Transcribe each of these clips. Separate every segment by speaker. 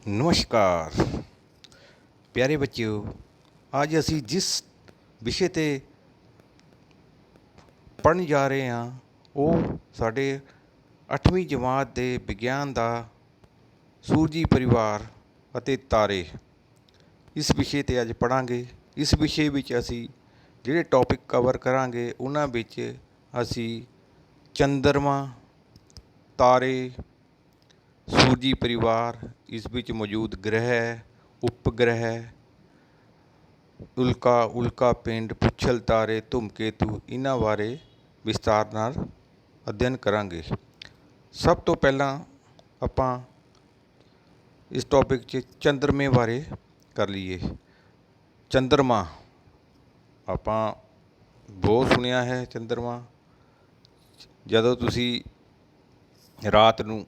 Speaker 1: नमस्कार प्यारे बच्चों। आज ਅਸੀਂ जिस विषय ਤੇ ਪੜ੍ਹਨ ਜਾ ਰਹੇ ਹਾਂ ਉਹ ਸਾਡੇ 8ਵੀਂ ਜਮਾਤ ਦੇ ਵਿਗਿਆਨ ਦਾ ਸੂਰਜੀ ਪਰਿਵਾਰ ਅਤੇ ਤਾਰੇ ਇਸ ਵਿਸ਼ੇ ਤੇ ਅੱਜ ਪੜ੍ਹਾਂਗੇ। ਇਸ ਵਿਸ਼ੇ ਵਿੱਚ ਅਸੀਂ ਜਿਹੜੇ ਟੌਪਿਕ ਕਵਰ ਕਰਾਂਗੇ ਉਹਨਾਂ ਵਿੱਚ ਅਸੀਂ ਚੰਦਰਮਾ, ਤਾਰੇ, ਸੂਰਜੀ ਪਰਿਵਾਰ, ਇਸ ਵਿੱਚ ਮੌਜੂਦ ਗ੍ਰਹਿ, ਉਪਗ੍ਰਹਿ, ਉਲਕਾ ਪਿੰਡ, ਪੁੱਛਲ ਤਾਰੇ, ਧੂਮਕੇਤੂ, ਇਹਨਾਂ ਬਾਰੇ ਵਿਸਤਾਰ ਨਾਲ ਅਧਿਐਨ ਕਰਾਂਗੇ। ਸਭ ਤੋਂ ਪਹਿਲਾਂ ਆਪਾਂ ਇਸ ਟੌਪਿਕ 'ਚ ਚੰਦਰਮੇ ਬਾਰੇ ਕਰ ਲਈਏ। ਚੰਦਰਮਾ ਆਪਾਂ ਬਹੁਤ ਸੁਣਿਆ ਹੈ। ਚੰਦਰਮਾ ਜਦੋਂ ਤੁਸੀਂ ਰਾਤ ਨੂੰ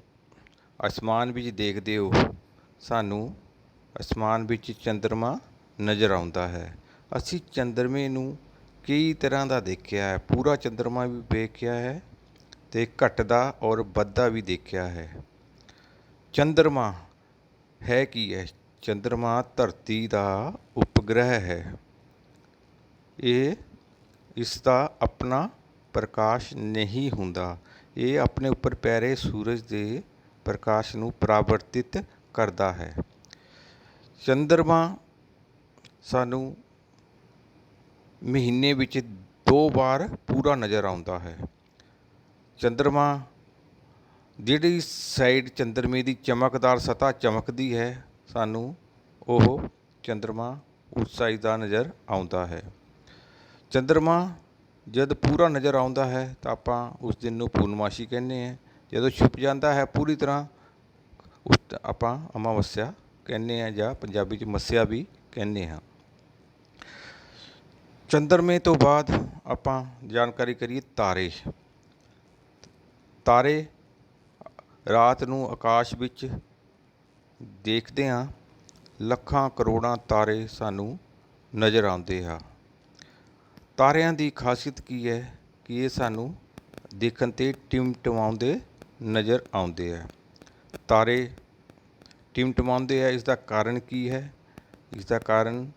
Speaker 1: ਅਸਮਾਨ ਵਿੱਚ ਦੇਖਦੇ ਹੋ, ਸਾਨੂੰ ਅਸਮਾਨ ਵਿੱਚ ਚੰਦਰਮਾ ਨਜ਼ਰ ਆਉਂਦਾ ਹੈ। ਅਸੀਂ ਚੰਦਰਮੇ ਨੂੰ ਕਈ ਤਰ੍ਹਾਂ ਦਾ ਦੇਖਿਆ ਹੈ। ਪੂਰਾ ਚੰਦਰਮਾ ਵੀ ਵੇਖਿਆ ਹੈ ਅਤੇ ਘਟਦਾ ਔਰ ਵੱਧਦਾ ਵੀ ਦੇਖਿਆ ਹੈ। ਚੰਦਰਮਾ ਹੈ ਕੀ ਹੈ? ਚੰਦਰਮਾ ਧਰਤੀ ਦਾ ਉਪਗ੍ਰਹਿ ਹੈ। ਇਸ ਦਾ ਆਪਣਾ ਪ੍ਰਕਾਸ਼ ਨਹੀਂ ਹੁੰਦਾ। ਇਹ ਆਪਣੇ ਉੱਪਰ ਪੈ ਰਹੇ ਸੂਰਜ ਦੇ ਪ੍ਰਕਾਸ਼ ਨੂੰ ਪਰਾਵਰਤਿਤ ਕਰਦਾ ਹੈ। ਚੰਦਰਮਾ ਸਾਨੂੰ ਮਹੀਨੇ ਵਿੱਚ 2 ਵਾਰ ਪੂਰਾ ਨਜ਼ਰ ਆਉਂਦਾ ਹੈ। ਚੰਦਰਮਾ ਜਿਹੜੀ ਸਾਈਡ ਚੰਦਰਮੇ ਦੀ ਚਮਕਦਾਰ ਸਤ੍ਹਾ ਚਮਕਦੀ ਹੈ, ਸਾਨੂੰ ਉਹ ਚੰਦਰਮਾ ਉਸ ਸਾਈਡ ਦਾ ਨਜ਼ਰ ਆਉਂਦਾ ਹੈ। ਚੰਦਰਮਾ ਜਦ ਪੂਰਾ ਨਜ਼ਰ ਆਉਂਦਾ ਹੈ ਤਾਂ ਆਪਾਂ ਉਸ ਦਿਨ ਨੂੰ ਪੂਰਨਮਾਸ਼ੀ ਕਹਿੰਦੇ ਹਾਂ। ਜਦੋਂ ਛੁਪ ਜਾਂਦਾ ਹੈ ਪੂਰੀ ਤਰ੍ਹਾਂ, ਉਸ ਆਪਾਂ ਅਮਾਵੱਸਿਆ ਕਹਿੰਦੇ ਹਾਂ, ਜਾਂ ਪੰਜਾਬੀ 'ਚ ਮੱਸਿਆ ਵੀ ਕਹਿੰਦੇ ਹਾਂ। ਚੰਦਰਮੇ ਤੋਂ ਬਾਅਦ ਆਪਾਂ ਜਾਣਕਾਰੀ ਕਰੀਏ ਤਾਰੇ। ਤਾਰੇ ਰਾਤ ਨੂੰ ਆਕਾਸ਼ ਵਿੱਚ ਦੇਖਦੇ ਹਾਂ। ਲੱਖਾਂ ਕਰੋੜਾਂ ਤਾਰੇ ਸਾਨੂੰ ਨਜ਼ਰ ਆਉਂਦੇ ਆ। ਤਾਰਿਆਂ ਦੀ ਖਾਸੀਅਤ ਕੀ ਹੈ ਕਿ ਇਹ ਸਾਨੂੰ ਦੇਖਣ 'ਤੇ ਟਿਮਟਿਮਾਉਂਦੇ ਨਜ਼ਰ ਆਉਂਦੇ ਆ। ਤਾਰੇ ਟਿਮਟਿਮਾਉਂਦੇ ਆ, ਇਸ ਦਾ ਕਾਰਨ ਕੀ ਹੈ? ਇਸ ਦਾ ਕਾਰਨ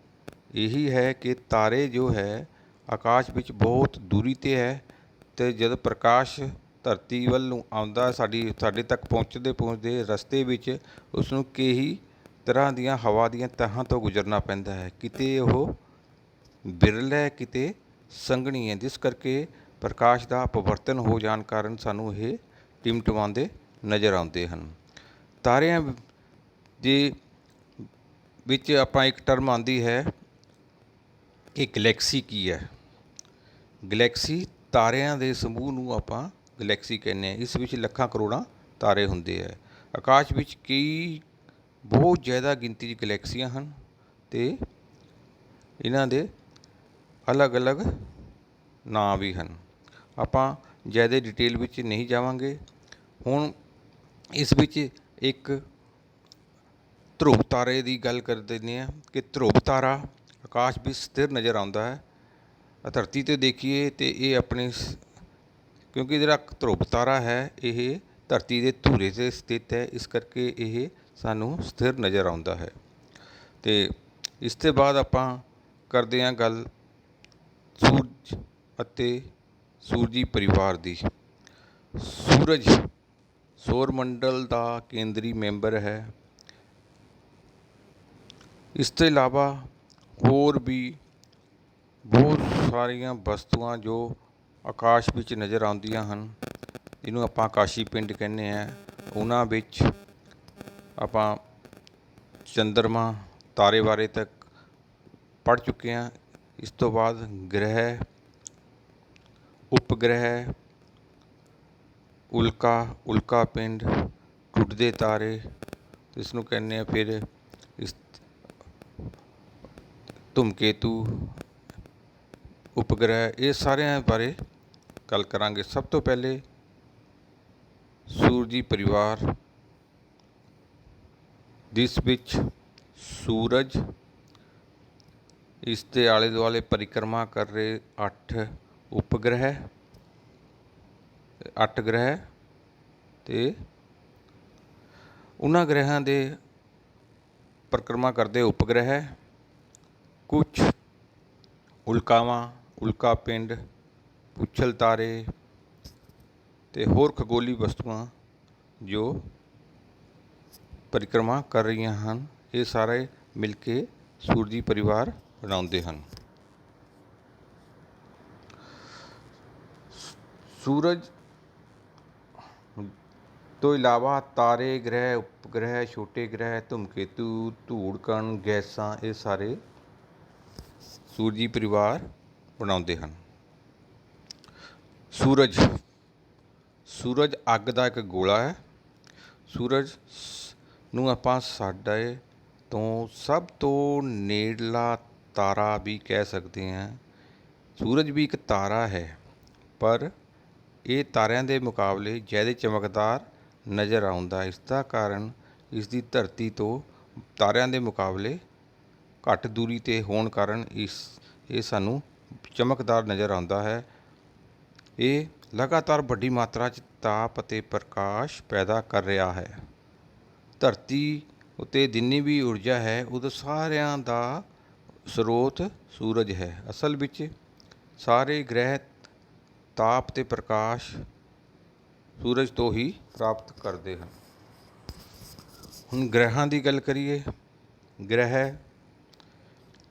Speaker 1: ਇਹੀ ਹੈ ਕਿ ਤਾਰੇ ਜੋ ਹੈ ਆਕਾਸ਼ ਵਿੱਚ ਬਹੁਤ ਦੂਰੀ 'ਤੇ ਹੈ, ਅਤੇ ਜਦ ਪ੍ਰਕਾਸ਼ ਧਰਤੀ ਵੱਲ ਨੂੰ ਆਉਂਦਾ, ਸਾਡੇ ਤੱਕ ਪਹੁੰਚਦੇ ਰਸਤੇ ਵਿੱਚ ਉਸ ਨੂੰ ਕਈ ਤਰ੍ਹਾਂ ਦੀਆਂ ਹਵਾ ਦੀਆਂ ਤਹਾਂ ਤੋਂ ਗੁਜ਼ਰਨਾ ਪੈਂਦਾ ਹੈ। ਕਿਤੇ ਉਹ ਬਿਰਲ ਹੈ, ਕਿਤੇ ਸੰਘਣੀ ਹੈ, ਜਿਸ ਕਰਕੇ ਪ੍ਰਕਾਸ਼ ਦਾ ਅਪਵਰਤਨ ਹੋ ਜਾਣ ਕਾਰਨ ਸਾਨੂੰ ਇਹ ਟਿਮਟਿਮਾਉਂਦੇ ਨਜ਼ਰ ਆਉਂਦੇ ਹਨ। ਤਾਰਿਆਂ ਦੇ ਵਿੱਚ ਆਪਾਂ ਇੱਕ ਟਰਮ ਆਉਂਦੀ ਹੈ ਕਿ ਗਲੈਕਸੀ ਕੀ ਹੈ। ਗਲੈਕਸੀ ਤਾਰਿਆਂ ਦੇ ਸਮੂਹ ਨੂੰ ਆਪਾਂ ਗਲੈਕਸੀ ਕਹਿੰਦੇ ਹਾਂ। ਇਸ ਵਿੱਚ ਲੱਖਾਂ ਕਰੋੜਾਂ ਤਾਰੇ ਹੁੰਦੇ ਹੈ। ਆਕਾਸ਼ ਵਿੱਚ ਬਹੁਤ ਜ਼ਿਆਦਾ ਗਿਣਤੀ 'ਚ ਗਲੈਕਸੀਆਂ ਹਨ ਅਤੇ ਇਹਨਾਂ ਦੇ ਅਲੱਗ-ਅਲੱਗ ਨਾਂ ਵੀ ਹਨ। ਆਪਾਂ ਜ਼ਿਆਦਾ ਡਿਟੇਲ ਵਿੱਚ ਨਹੀਂ ਜਾਵਾਂਗੇ। ਹੁਣ ਇਸ ਵਿੱਚ ਇੱਕ ਧਰੁਵ ਤਾਰੇ ਦੀ ਗੱਲ ਕਰ ਦਿੰਦੇ ਹਾਂ ਕਿ ਧਰੁਵ ਤਾਰਾ ਆਕਾਸ਼ ਵਿੱਚ ਸਥਿਰ ਨਜ਼ਰ ਆਉਂਦਾ ਹੈ। ਧਰਤੀ 'ਤੇ ਦੇਖੀਏ ਤਾਂ ਇਹ ਕਿਉਂਕਿ ਜਿਹੜਾ ਧਰੁਵ ਤਾਰਾ ਹੈ ਇਹ ਧਰਤੀ ਦੇ ਧੁਰੇ 'ਤੇ ਸਥਿਤ ਹੈ, ਇਸ ਕਰਕੇ ਇਹ ਸਾਨੂੰ ਸਥਿਰ ਨਜ਼ਰ ਆਉਂਦਾ ਹੈ। ਅਤੇ ਇਸ ਤੋਂ ਬਾਅਦ ਆਪਾਂ ਕਰਦੇ ਹਾਂ ਗੱਲ ਸੂਰਜ ਅਤੇ ਸੂਰਜੀ ਪਰਿਵਾਰ ਦੀ। ਸੂਰਜ ਸੌਰ ਮੰਡਲ ਦਾ ਕੇਂਦਰੀ ਮੈਂਬਰ ਹੈ। ਇਸ ਤੋਂ ਇਲਾਵਾ ਹੋਰ ਵੀ ਬਹੁਤ ਸਾਰੀਆਂ ਵਸਤੂਆਂ ਜੋ ਆਕਾਸ਼ ਵਿੱਚ ਨਜ਼ਰ ਆਉਂਦੀਆਂ ਹਨ, ਜਿਹਨੂੰ ਆਪਾਂ ਆਕਾਸ਼ੀ ਪਿੰਡ ਕਹਿੰਦੇ ਹਾਂ। ਉਹਨਾਂ ਵਿੱਚ ਆਪਾਂ ਚੰਦਰਮਾ, ਤਾਰੇ ਬਾਰੇ ਤੱਕ ਪੜ੍ਹ ਚੁੱਕੇ ਹਾਂ। ਇਸ ਤੋਂ ਬਾਅਦ ਗ੍ਰਹਿ, ਉਪਗ੍ਰਹਿ, ਉਲਕਾ ਪਿੰਡ, ਟੁੱਟਦੇ ਤਾਰੇ, ਇਸ ਨੂੰ ਕਹਿੰਦੇ ਹਾਂ ਫਿਰ ਧੂਮਕੇਤੂ, ਉਪਗ੍ਰਹਿ, ਇਹ ਸਾਰਿਆਂ ਬਾਰੇ ਗੱਲ ਕਰਾਂਗੇ। ਸਭ ਤੋਂ ਪਹਿਲੇ ਸੂਰਜੀ ਪਰਿਵਾਰ, ਜਿਸ ਵਿੱਚ ਸੂਰਜ, ਇਸ ਦੇ ਆਲੇ ਦੁਆਲੇ ਪਰਿਕਰਮਾ ਕਰ ਰਹੇ 8 ਉਪਗ੍ਰਹਿ, 8 ਗ੍ਰਹਿ, ਅਤੇ ਉਹਨਾਂ ਗ੍ਰਹਿਆਂ ਦੇ परिक्रमा करते उपग्रह, कुछ उल्कावां, उल्का पिंड, पुच्छल तारे ते होर खगोली वस्तुआं जो परिक्रमा कर रही हैं, ये सारे मिल के सूरजी परिवार बनाते हैं। सूरज तो इलावा तारे, ग्रह, उपग्रह, छोटे ग्रह, धूमकेतु, धूड़ कण, गैसां, ये सारे सूरजी परिवार बनाते हैं। सूरज सूरज अग का एक गोला है। सूरज ਨੂੰ ਆਪਾਂ ਸਾਡੇ ਤੋਂ ਸਭ ਤੋਂ ਨੇੜਲਾ ਤਾਰਾ ਵੀ ਕਹਿ ਸਕਦੇ ਹਾਂ। ਸੂਰਜ ਵੀ ਇੱਕ ਤਾਰਾ ਹੈ, ਪਰ ਇਹ ਤਾਰਿਆਂ ਦੇ ਮੁਕਾਬਲੇ ਜ਼ਿਆਦਾ ਚਮਕਦਾਰ ਨਜ਼ਰ ਆਉਂਦਾ। ਇਸ ਦਾ ਕਾਰਨ ਇਸ ਦੀ ਧਰਤੀ ਤੋਂ ਤਾਰਿਆਂ ਦੇ ਮੁਕਾਬਲੇ ਘੱਟ ਦੂਰੀ 'ਤੇ ਹੋਣ ਕਾਰਨ ਇਹ ਸਾਨੂੰ ਚਮਕਦਾਰ ਨਜ਼ਰ ਆਉਂਦਾ ਹੈ। ਇਹ ਲਗਾਤਾਰ ਵੱਡੀ ਮਾਤਰਾ 'ਚ ਤਾਪ ਅਤੇ ਪ੍ਰਕਾਸ਼ ਪੈਦਾ ਕਰ ਰਿਹਾ ਹੈ। ਧਰਤੀ ਉੱਤੇ ਜਿੰਨੀ ਵੀ ਊਰਜਾ ਹੈ, ਉਹ ਸਾਰਿਆਂ ਦਾ ਸਰੋਤ ਸੂਰਜ ਹੈ। ਅਸਲ ਵਿੱਚ ਸਾਰੇ ਗ੍ਰਹਿ ਤਾਪ ਅਤੇ ਪ੍ਰਕਾਸ਼ ਸੂਰਜ ਤੋਂ ਹੀ ਪ੍ਰਾਪਤ ਕਰਦੇ ਹਨ। ਹੁਣ ਗ੍ਰਹਿਾਂ ਦੀ ਗੱਲ ਕਰੀਏ। ਗ੍ਰਹਿ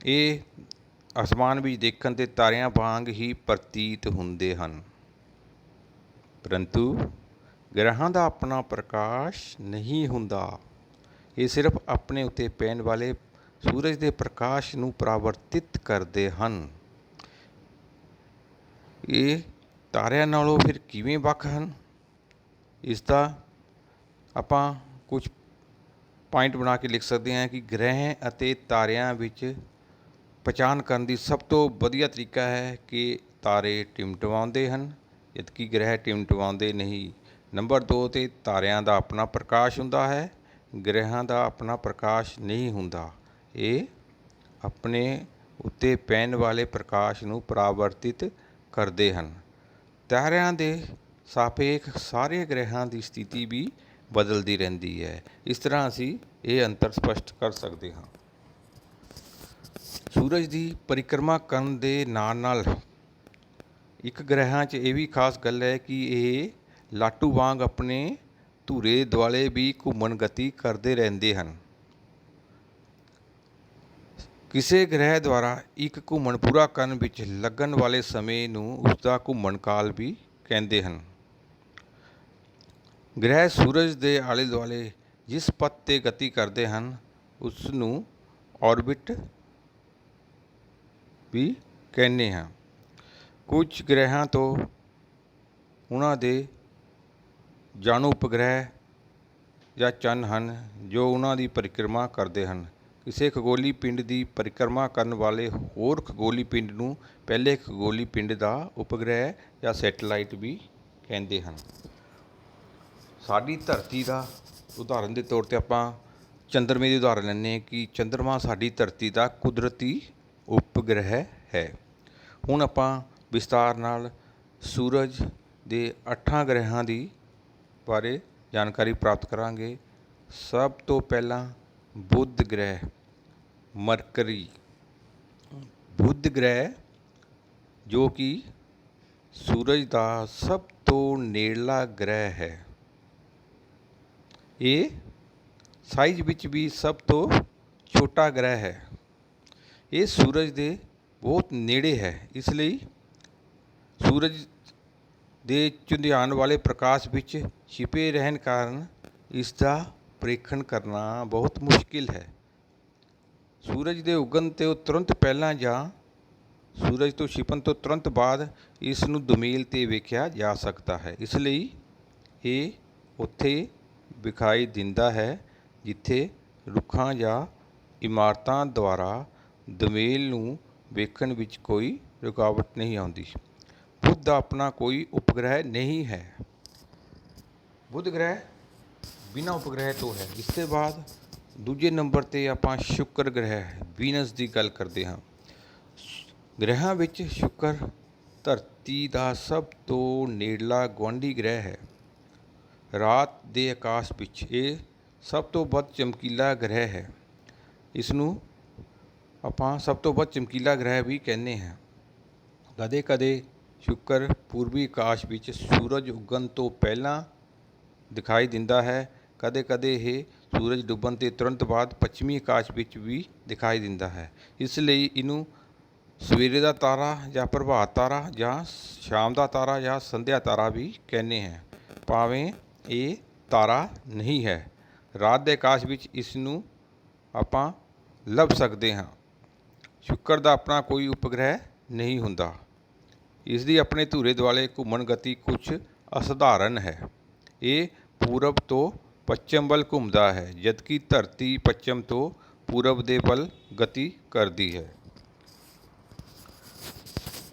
Speaker 1: ਇਹ ਅਸਮਾਨ ਵਿੱਚ ਦੇਖਣ 'ਤੇ ਤਾਰਿਆਂ ਵਾਂਗ ਹੀ ਪ੍ਰਤੀਤ ਹੁੰਦੇ ਹਨ, ਪਰੰਤੂ ਗ੍ਰਹਿਾਂ ਦਾ ਆਪਣਾ ਪ੍ਰਕਾਸ਼ ਨਹੀਂ ਹੁੰਦਾ। ਇਹ ਸਿਰਫ ਆਪਣੇ ਉੱਤੇ ਪੈਣ ਵਾਲੇ ਸੂਰਜ ਦੇ ਪ੍ਰਕਾਸ਼ ਨੂੰ ਪਰਾਵਰਤਿਤ ਕਰਦੇ ਹਨ। ਇਹ ਤਾਰਿਆਂ ਨਾਲੋਂ ਫਿਰ ਕਿਵੇਂ ਵੱਖ ਹਨ? ਇਸ ਦਾ ਆਪਾਂ ਕੁਝ ਪੁਆਇੰਟ ਬਣਾ ਕੇ ਲਿਖ ਸਕਦੇ ਹਾਂ ਕਿ ਗ੍ਰਹਿ ਅਤੇ ਤਾਰਿਆਂ ਵਿੱਚ ਪਛਾਣ ਕਰਨ ਦੀ ਸਭ ਤੋਂ ਵਧੀਆ ਤਰੀਕਾ ਹੈ ਕਿ ਤਾਰੇ ਟਿਮਟਿਮਾਉਂਦੇ ਹਨ, ਜਦਕਿ ਗ੍ਰਹਿ ਟਿਮਟਿਮਾਉਂਦੇ ਨਹੀਂ। ਨੰਬਰ 2 'ਤੇ ਤਾਰਿਆਂ ਦਾ ਆਪਣਾ ਪ੍ਰਕਾਸ਼ ਹੁੰਦਾ ਹੈ, ਗ੍ਰਹਿਾਂ ਦਾ ਆਪਣਾ ਪ੍ਰਕਾਸ਼ ਨਹੀਂ ਹੁੰਦਾ। ਇਹ ਆਪਣੇ ਉੱਤੇ ਪੈਣ ਵਾਲੇ ਪ੍ਰਕਾਸ਼ ਨੂੰ ਪਰਾਵਰਤਿਤ ਕਰਦੇ ਹਨ। ਤਾਰਿਆਂ ਦੇ ਸਾਪੇਖ ਸਾਰੇ ਗ੍ਰਹਿਾਂ ਦੀ ਸਥਿਤੀ ਵੀ ਬਦਲਦੀ ਰਹਿੰਦੀ ਹੈ। ਇਸ ਤਰ੍ਹਾਂ ਅਸੀਂ ਇਹ ਅੰਤਰ ਸਪਸ਼ਟ ਕਰ ਸਕਦੇ ਹਾਂ। ਸੂਰਜ ਦੀ ਪਰਿਕਰਮਾ ਕਰਨ ਦੇ ਨਾਲ ਨਾਲ ਇੱਕ ਗ੍ਰਹਿਾਂ 'ਚ ਇਹ ਵੀ ਖਾਸ ਗੱਲ ਹੈ ਕਿ ਇਹ ਲਾਟੂ ਵਾਂਗ ਆਪਣੇ ਧੁਰੇ ਦੁਆਲੇ ਵੀ ਘੁੰਮਣ ਗਤੀ ਕਰਦੇ ਰਹਿੰਦੇ ਹਨ। ਕਿਸੇ ਗ੍ਰਹਿ ਦੁਆਰਾ ਇੱਕ ਘੁੰਮਣ ਪੂਰਾ ਕਰਨ ਵਿੱਚ ਲੱਗਣ ਵਾਲੇ ਸਮੇਂ ਨੂੰ ਉਸਦਾ ਘੁੰਮਣ ਕਾਲ ਵੀ ਕਹਿੰਦੇ ਹਨ। ਗ੍ਰਹਿ ਸੂਰਜ ਦੇ ਆਲੇ ਦੁਆਲੇ ਜਿਸ ਪਥ 'ਤੇ ਗਤੀ ਕਰਦੇ ਹਨ, ਉਸ ਨੂੰ ਔਰਬਿਟ ਵੀ ਕਹਿੰਦੇ ਹਾਂ। ਕੁਝ ਗ੍ਰਹਿਾਂ ਤੋਂ ਉਹਨਾਂ ਦੇ ਜਾਣੂ ਉਪਗ੍ਰਹਿ ਜਾਂ ਚੰਨ ਹਨ ਜੋ ਉਹਨਾਂ ਦੀ ਪਰਿਕਰਮਾ ਕਰਦੇ ਹਨ। ਕਿਸੇ ਖਗੋਲੀ ਪਿੰਡ ਦੀ ਪਰਿਕਰਮਾ ਕਰਨ ਵਾਲੇ ਹੋਰ ਖਗੋਲੀ ਪਿੰਡ ਨੂੰ ਪਹਿਲੇ ਖਗੋਲੀ ਪਿੰਡ ਦਾ ਉਪਗ੍ਰਹਿ ਜਾਂ ਸੈਟੇਲਾਈਟ ਵੀ ਕਹਿੰਦੇ ਹਨ। ਸਾਡੀ ਧਰਤੀ ਦਾ ਉਦਾਹਰਨ ਦੇ ਤੌਰ 'ਤੇ ਆਪਾਂ ਚੰਦਰਮੇ ਦੀ ਉਦਾਹਰਨ ਲੈਂਦੇ ਹਾਂ ਕਿ ਚੰਦਰਮਾ ਸਾਡੀ ਧਰਤੀ ਦਾ ਕੁਦਰਤੀ ਉਪਗ੍ਰਹਿ ਹੈ। ਹੁਣ ਆਪਾਂ ਵਿਸਤਾਰ ਨਾਲ ਸੂਰਜ ਦੇ 8 ਗ੍ਰਹਿਾਂ ਦੀ ਬਾਰੇ ਜਾਣਕਾਰੀ ਪ੍ਰਾਪਤ ਕਰਾਂਗੇ। ਸਭ ਤੋਂ ਪਹਿਲਾਂ ਬੁੱਧ ਗ੍ਰਹਿ, ਮਰਕਰੀ। ਬੁੱਧ ਗ੍ਰਹਿ ਜੋ ਕਿ ਸੂਰਜ ਦਾ ਸਭ ਤੋਂ ਨੇੜਲਾ ਗ੍ਰਹਿ ਹੈ। ਇਹ ਸਾਈਜ਼ ਵਿੱਚ ਵੀ ਸਭ ਤੋਂ ਛੋਟਾ ਗ੍ਰਹਿ ਹੈ। ਇਹ ਸੂਰਜ ਦੇ ਬਹੁਤ ਨੇੜੇ ਹੈ, ਇਸ ਲਈ ਸੂਰਜ ਦੇ ਝੁੰਝਾਉਣ ਵਾਲੇ ਪ੍ਰਕਾਸ਼ ਵਿੱਚ ਛਿਪੇ ਰਹਿਣ ਕਾਰਨ ਇਸ ਦਾ ਪ੍ਰੀਖਣ ਕਰਨਾ ਬਹੁਤ ਮੁਸ਼ਕਿਲ ਹੈ। ਸੂਰਜ ਦੇ ਉੱਗਣ ਤੋਂ ਤੁਰੰਤ ਪਹਿਲਾਂ ਜਾਂ ਸੂਰਜ ਤੋਂ ਛਿਪਣ ਤੋਂ ਤੁਰੰਤ ਬਾਅਦ ਇਸ ਨੂੰ ਦੁਮੇਲ 'ਤੇ ਵੇਖਿਆ ਜਾ ਸਕਦਾ ਹੈ। ਇਸ ਲਈ ਇਹ ਉੱਥੇ ਵਿਖਾਈ ਦਿੰਦਾ ਹੈ ਜਿੱਥੇ ਰੁੱਖਾਂ ਜਾਂ ਇਮਾਰਤਾਂ ਦੁਆਰਾ ਦੁਮੇਲ ਨੂੰ ਵੇਖਣ ਵਿੱਚ ਕੋਈ ਰੁਕਾਵਟ ਨਹੀਂ ਆਉਂਦੀ। ਬੁੱਧ ਦਾ ਆਪਣਾ ਕੋਈ ਉਪਗ੍ਰਹਿ ਨਹੀਂ ਹੈ। ਬੁੱਧ ਗ੍ਰਹਿ ਬਿਨਾਂ ਉਪਗ੍ਰਹਿ ਤੋਂ ਹੈ। ਇਸ ਤੋਂ ਬਾਅਦ ਦੂਜੇ ਨੰਬਰ 'ਤੇ ਆਪਾਂ ਸ਼ੁੱਕਰ ਗ੍ਰਹਿ, ਵੀਨਸ ਦੀ ਗੱਲ ਕਰਦੇ ਹਾਂ। ਗ੍ਰਹਿਾਂ ਵਿੱਚ ਸ਼ੁੱਕਰ ਧਰਤੀ ਦਾ ਸਭ ਤੋਂ ਨੇੜਲਾ ਗੁਆਂਢੀ ਗ੍ਰਹਿ ਹੈ। ਰਾਤ ਦੇ ਆਕਾਸ਼ ਵਿੱਚ ਇਹ ਸਭ ਤੋਂ ਵੱਧ ਚਮਕੀਲਾ ਗ੍ਰਹਿ ਹੈ। ਇਸ ਨੂੰ ਆਪਾਂ ਸਭ ਤੋਂ ਵੱਧ ਚਮਕੀਲਾ ਗ੍ਰਹਿ ਵੀ ਕਹਿੰਦੇ ਹਾਂ। ਕਦੇ ਕਦੇ ਸ਼ੁੱਕਰ ਪੂਰਬੀ ਆਕਾਸ਼ ਵਿੱਚ ਸੂਰਜ ਉੱਗਣ ਤੋਂ ਪਹਿਲਾਂ ਦਿਖਾਈ ਦਿੰਦਾ ਹੈ। ਕਦੇ ਕਦੇ ਇਹ ਸੂਰਜ ਡੁੱਬਣ ਤੋਂ ਤੁਰੰਤ ਬਾਅਦ ਪੱਛਮੀ ਆਕਾਸ਼ ਵਿੱਚ ਵੀ ਦਿਖਾਈ ਦਿੰਦਾ ਹੈ। ਇਸ ਲਈ ਇਹਨੂੰ ਸਵੇਰੇ ਦਾ ਤਾਰਾ ਜਾਂ ਪ੍ਰਭਾਤ ਤਾਰਾ ਜਾਂ ਸ਼ਾਮ ਦਾ ਤਾਰਾ ਜਾਂ ਸੰਧਿਆ ਤਾਰਾ ਵੀ ਕਹਿੰਦੇ ਹਾਂ। ਭਾਵੇਂ ਇਹ ਤਾਰਾ ਨਹੀਂ ਹੈ, ਰਾਤ ਦੇ ਆਕਾਸ਼ ਵਿੱਚ ਇਸ ਨੂੰ ਆਪਾਂ ਲੱਭ ਸਕਦੇ ਹਾਂ। ਸ਼ੁੱਕਰ ਦਾ ਆਪਣਾ ਕੋਈ ਉਪਗ੍ਰਹਿ ਨਹੀਂ ਹੁੰਦਾ। ਇਸ ਦੀ ਆਪਣੇ ਧੁਰੇ ਦੁਆਲੇ ਘੁੰਮਣ ਗਤੀ ਕੁਝ ਅਸਧਾਰਨ ਹੈ। ਇਹ ਪੂਰਬ ਤੋਂ ਪੱਛਮ ਵੱਲ ਘੁੰਮਦਾ ਹੈ, ਜਦਕਿ ਧਰਤੀ ਪੱਛਮ ਤੋਂ ਪੂਰਬ ਦੇ ਵੱਲ ਗਤੀ ਕਰਦੀ ਹੈ।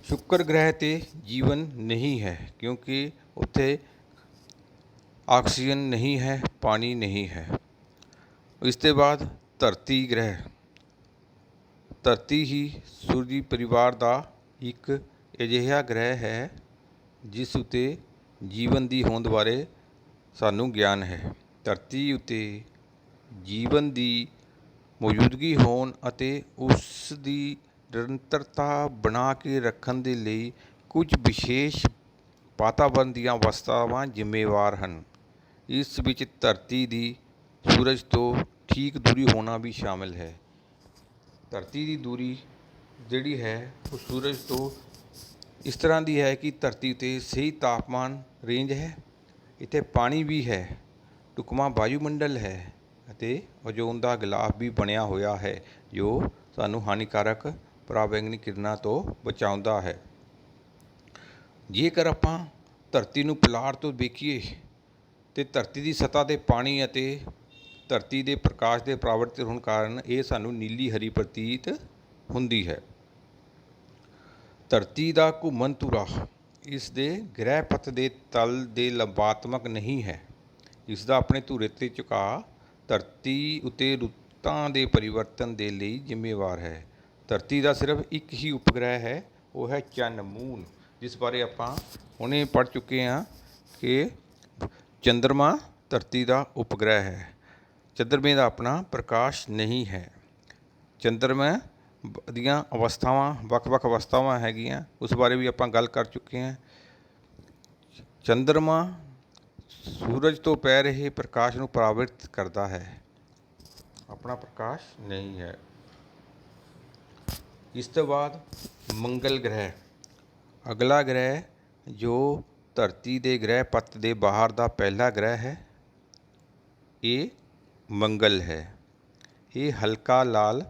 Speaker 1: ਸ਼ੁੱਕਰ ਗ੍ਰਹਿ 'ਤੇ ਜੀਵਨ ਨਹੀਂ ਹੈ, ਕਿਉਂਕਿ ਉੱਥੇ ਆਕਸੀਜਨ ਨਹੀਂ ਹੈ, ਪਾਣੀ ਨਹੀਂ ਹੈ। ਇਸ ਤੋਂ ਬਾਅਦ ਧਰਤੀ ਗ੍ਰਹਿ। ਧਰਤੀ ਹੀ ਸੂਰਜੀ ਪਰਿਵਾਰ ਦਾ ਇੱਕ ਅਜਿਹਾ ਗ੍ਰਹਿ ਹੈ ਜਿਸ ਉੱਤੇ ਜੀਵਨ ਦੀ ਹੋਂਦ ਬਾਰੇ ਸਾਨੂੰ ਗਿਆਨ ਹੈ। ਧਰਤੀ ਉੱਤੇ ਜੀਵਨ ਦੀ ਮੌਜੂਦਗੀ ਹੋਣ ਅਤੇ ਉਸ ਦੀ ਨਿਰੰਤਰਤਾ ਬਣਾ ਕੇ ਰੱਖਣ ਦੇ ਲਈ ਕੁਝ ਵਿਸ਼ੇਸ਼ ਵਾਤਾਵਰਣ ਦੀਆਂ ਅਵਸਥਾਵਾਂ ਜ਼ਿੰਮੇਵਾਰ ਹਨ। ਇਸ ਵਿੱਚ ਧਰਤੀ ਦੀ ਸੂਰਜ ਤੋਂ ਠੀਕ ਦੂਰੀ ਹੋਣਾ ਵੀ ਸ਼ਾਮਿਲ ਹੈ। ਧਰਤੀ ਦੀ ਦੂਰੀ ਜਿਹੜੀ ਹੈ ਉਹ ਸੂਰਜ ਤੋਂ ਇਸ ਤਰ੍ਹਾਂ ਦੀ ਹੈ ਕਿ ਧਰਤੀ ਉੱਤੇ ਸਹੀ ਤਾਪਮਾਨ ਰੇਂਜ ਹੈ, ਇੱਥੇ ਪਾਣੀ ਵੀ ਹੈ, ਢੁਕਵਾਂ ਵਾਯੂਮੰਡਲ ਹੈ ਅਤੇ ਓਜ਼ੋਨ ਦਾ ਗਿਲਾਫ ਵੀ ਬਣਿਆ ਹੋਇਆ ਹੈ ਜੋ ਸਾਨੂੰ ਹਾਨੀਕਾਰਕ ਪਰਾਬੈਂਗਨੀ ਕਿਰਨਾਂ ਤੋਂ ਬਚਾਉਂਦਾ ਹੈ। ਜੇਕਰ ਆਪਾਂ ਧਰਤੀ ਨੂੰ ਪੁਲਾੜ ਤੋਂ ਵੇਖੀਏ ਤੇ ਧਰਤੀ ਦੀ ਸਤ੍ਹਾ 'ਤੇ ਪਾਣੀ ਅਤੇ ਧਰਤੀ ਦੇ ਪ੍ਰਕਾਸ਼ ਦੇ ਪਰਾਵਰਤਿਤ ਹੋਣ ਕਾਰਨ ਇਹ ਸਾਨੂੰ ਨੀਲੀ ਹਰੀ ਪ੍ਰਤੀਤ ਹੁੰਦੀ ਹੈ। ਧਰਤੀ ਦਾ ਘੁੰਮਣ ਧੁਰਾ ਇਸ ਦੇ ਗ੍ਰਹਿ ਪਥ ਦੇ ਤਲ ਦੇ ਲੰਬਾਤਮਕ ਨਹੀਂ ਹੈ। ਇਸ ਦਾ ਆਪਣੇ ਧੁਰੇ 'ਤੇ ਝੁਕਾਅ ਧਰਤੀ ਉੱਤੇ ਰੁੱਤਾਂ ਦੇ ਪਰਿਵਰਤਨ ਦੇ ਲਈ ਜ਼ਿੰਮੇਵਾਰ ਹੈ। ਧਰਤੀ ਦਾ ਸਿਰਫ ਇੱਕ ਹੀ ਉਪਗ੍ਰਹਿ ਹੈ, ਉਹ ਹੈ ਚੰਨ, ਮੂਨ, ਜਿਸ ਬਾਰੇ ਆਪਾਂ ਹੁਣੇ ਪੜ੍ਹ ਚੁੱਕੇ ਹਾਂ ਕਿ ਚੰਦਰਮਾ ਧਰਤੀ ਦਾ ਉਪਗ੍ਰਹਿ ਹੈ। ਚੰਦਰਮੇ ਦਾ ਆਪਣਾ ਪ੍ਰਕਾਸ਼ ਨਹੀਂ ਹੈ। ਚੰਦਰਮਾ ਦੀਆਂ ਅਵਸਥਾਵਾਂ ਵੱਖ-ਵੱਖ ਅਵਸਥਾਵਾਂ ਹੈਗੀਆਂ, ਉਸ ਬਾਰੇ ਵੀ ਆਪਾਂ ਗੱਲ ਕਰ ਚੁੱਕੇ ਹਾਂ। ਚੰਦਰਮਾ ਸੂਰਜ ਤੋਂ ਪੈ ਰਹੇ ਪ੍ਰਕਾਸ਼ ਨੂੰ ਪਰਾਵਰਤਿਤ ਕਰਦਾ ਹੈ, ਆਪਣਾ ਪ੍ਰਕਾਸ਼ ਨਹੀਂ ਹੈ। ਇਸ ਤੋਂ ਬਾਅਦ ਮੰਗਲ ਗ੍ਰਹਿ। ਅਗਲਾ ਗ੍ਰਹਿ ਜੋ ਧਰਤੀ ਦੇ ਗ੍ਰਹਿ ਪਥ ਦੇ ਬਾਹਰ ਦਾ ਪਹਿਲਾ ਗ੍ਰਹਿ ਹੈ, ਇਹ ਮੰਗਲ ਹੈ। ਇਹ ਹਲਕਾ ਲਾਲ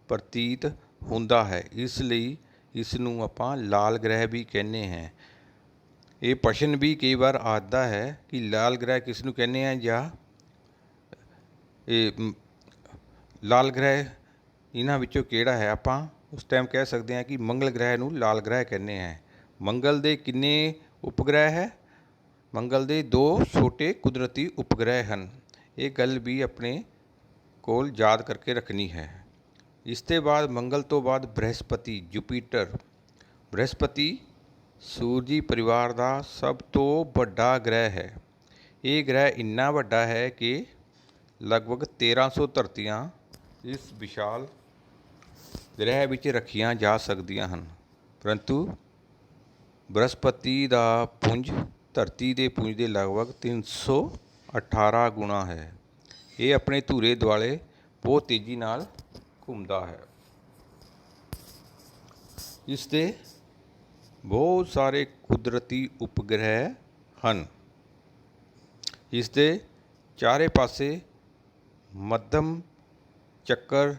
Speaker 1: ਪ੍ਰਤੀਤ ਹੁੰਦਾ ਹੈ, ਇਸ ਲਈ ਇਸ ਨੂੰ ਆਪਾਂ ਲਾਲ ਗ੍ਰਹਿ ਵੀ ਕਹਿੰਦੇ ਹਾਂ। ਇਹ ਪ੍ਰਸ਼ਨ ਵੀ ਕਈ ਵਾਰ ਆਉਂਦਾ ਹੈ ਕਿ ਲਾਲ ਗ੍ਰਹਿ ਕਿਸ ਨੂੰ ਕਹਿੰਦੇ ਹਾਂ, ਜਾਂ ਇਹ ਲਾਲ ਗ੍ਰਹਿ ਇਹਨਾਂ ਵਿੱਚੋਂ ਕਿਹੜਾ ਹੈ। ਆਪਾਂ ਉਸ ਟਾਈਮ ਕਹਿ ਸਕਦੇ ਹਾਂ ਕਿ ਮੰਗਲ ਗ੍ਰਹਿ ਨੂੰ ਲਾਲ ਗ੍ਰਹਿ ਕਹਿੰਦੇ ਹਾਂ। ਮੰਗਲ ਦੇ ਕਿੰਨੇ ਉਪਗ੍ਰਹਿ ਹੈ? ਮੰਗਲ ਦੇ 2 ਛੋਟੇ ਕੁਦਰਤੀ ਉਪਗ੍ਰਹਿ ਹਨ। ਇਹ ਗੱਲ ਵੀ ਆਪਣੇ ਕੋਲ ਯਾਦ ਕਰਕੇ ਰੱਖਣੀ ਹੈ। ਇਸ ਤੋਂ ਬਾਅਦ ਮੰਗਲ ਤੋਂ ਬਾਅਦ ਬ੍ਰਹਿਸਪਤੀ, ਜੁਪੀਟਰ। ਬ੍ਰਹਿਸਪਤੀ ਸੂਰਜੀ ਪਰਿਵਾਰ ਦਾ ਸਭ ਤੋਂ ਵੱਡਾ ਗ੍ਰਹਿ ਹੈ। ਇਹ ਗ੍ਰਹਿ ਇੰਨਾ ਵੱਡਾ ਹੈ ਕਿ ਲਗਭਗ 1300 ਧਰਤੀਆਂ ਇਸ ਵਿਸ਼ਾਲ ਗ੍ਰਹਿ ਵਿੱਚ ਰੱਖੀਆਂ ਜਾ ਸਕਦੀਆਂ ਹਨ, ਪਰੰਤੂ ਬ੍ਰਹਿਸਪਤੀ ਦਾ ਪੁੰਜ ਧਰਤੀ ਦੇ ਪੁੰਜ ਦੇ ਲਗਭਗ 318 ਗੁਣਾ ਹੈ। ਇਹ ਆਪਣੇ ਧੁਰੇ ਦੁਆਲੇ ਬਹੁਤ ਤੇਜ਼ੀ ਨਾਲ ਘੁੰਮਦਾ ਹੈ। ਇਸ ਦੇ ਬਹੁਤ ਸਾਰੇ ਕੁਦਰਤੀ ਉਪਗ੍ਰਹਿ ਹਨ। ਇਸ ਦੇ ਚਾਰੇ ਪਾਸੇ ਮੱਧਮ ਚੱਕਰ